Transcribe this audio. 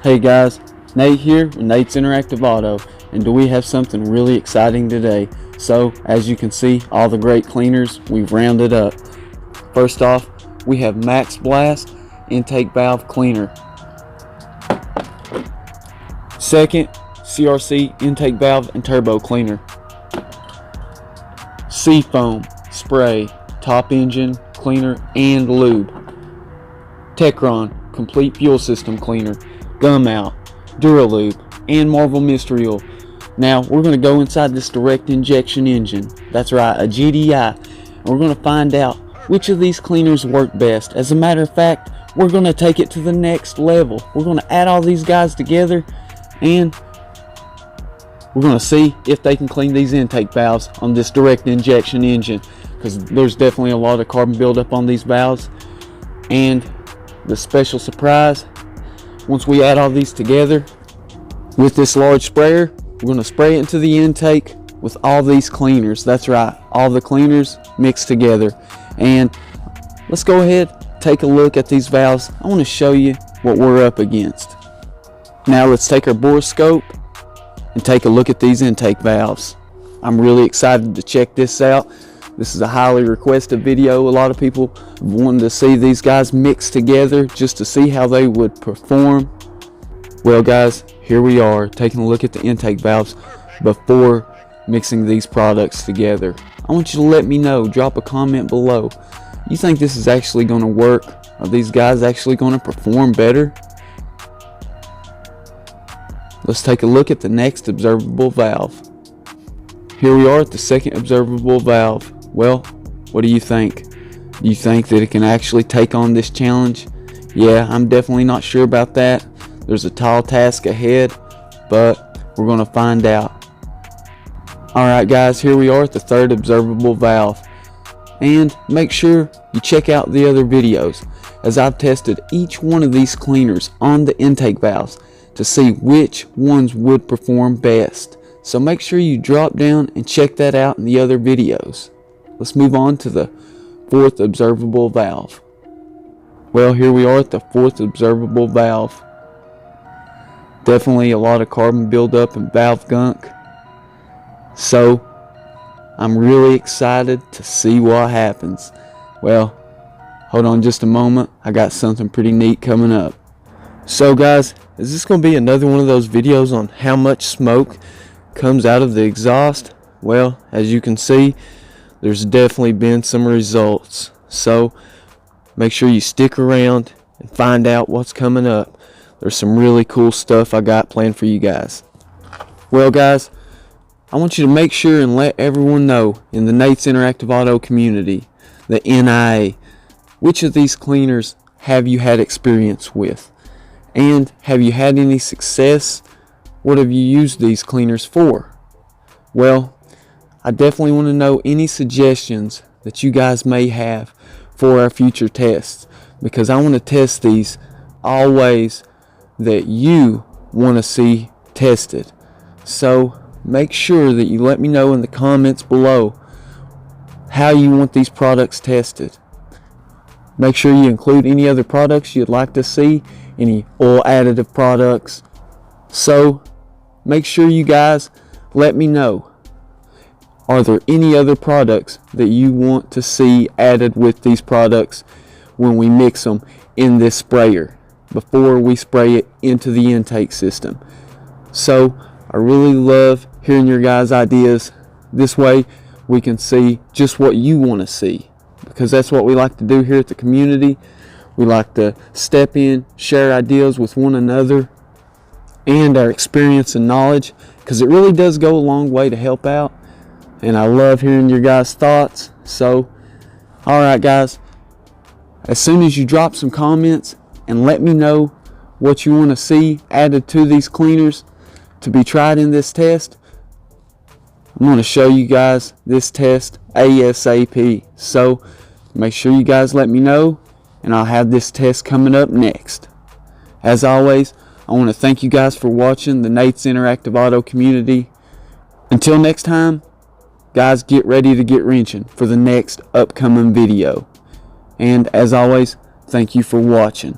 Hey guys, Nate here with Nate's Interactive Auto, and do we have something really exciting today? So, as you can see, all the great cleaners we've rounded up. First off, we have Max Blast Intake Valve Cleaner. Second, CRC Intake Valve and Turbo Cleaner. Seafoam Spray Top Engine Cleaner and Lube. Techron Complete Fuel System Cleaner. Gum Out, Duralube, and Marvel Mystery Oil. Now we're going to go inside this direct injection engine. That's right, a GDI. And we're going to find out which of these cleaners work best. As a matter of fact, we're going to take it to the next level. We're going to add all these guys together and we're going to see if they can clean these intake valves on this direct injection engine, because there's definitely a lot of carbon buildup on these valves. And the special surprise, once we add all these together with this large sprayer, we're going to spray it into the intake with all these cleaners. That's right, all the cleaners mixed together. And let's go ahead, take a look at these valves. I want to show you what we're up against. Now let's take our borescope and take a look at these intake valves. I'm really excited to check this out. This is a highly requested video. A lot of people wanted to see these guys mixed together just to see how they would perform. Well guys, here we are taking a look at the intake valves before mixing these products together. I want you to let me know, drop a comment below. You think this is actually going to work? Are these guys actually going to perform better? Let's take a look at the next observable valve. Here we are at the second observable valve. Well, what do you think? Do you think that it can actually take on this challenge? Yeah, I'm definitely not sure about that. There's a tall task ahead, but we're going to find out. Alright guys, here we are at the third observable valve. And make sure you check out the other videos, as I've tested each one of these cleaners on the intake valves to see which ones would perform best. So make sure you drop down and check that out in the other videos. Let's move on to the fourth observable valve. Well, here we are at the fourth observable valve. Definitely a lot of carbon buildup and valve gunk. So I'm really excited to see what happens. Well, hold on just a moment. I got something pretty neat coming up. So guys, is this going to be another one of those videos on how much smoke comes out of the exhaust? Well, as you can see, there's definitely been some results. So make sure you stick around and find out what's coming up. There's some really cool stuff I got planned for you guys. Well guys, I want you to make sure and let everyone know in the Nate's Interactive Auto community, the NIA, which of these cleaners have you had experience with? And have you had any success? What have you used these cleaners for? Well, I definitely want to know any suggestions that you guys may have for our future tests, because I want to test these all ways that you want to see tested. So make sure that you let me know in the comments below how you want these products tested. Make sure you include any other products you'd like to see, any oil additive products. So make sure you guys let me know. Are there any other products that you want to see added with these products when we mix them in this sprayer before we spray it into the intake system? So I really love hearing your guys' ideas. This way we can see just what you want to see, because that's what we like to do here at the community. We like to step in, share ideas with one another and our experience and knowledge, because it really does go a long way to help out. And I love hearing your guys' thoughts. So, alright guys, as soon as you drop some comments and let me know what you want to see added to these cleaners to be tried in this test, I'm going to show you guys this test ASAP. So, make sure you guys let me know, and I'll have this test coming up next. As always, I want to thank you guys for watching the Nate's Interactive Auto community. Until next time, guys, get ready to get wrenching for the next upcoming video. And as always, thank you for watching.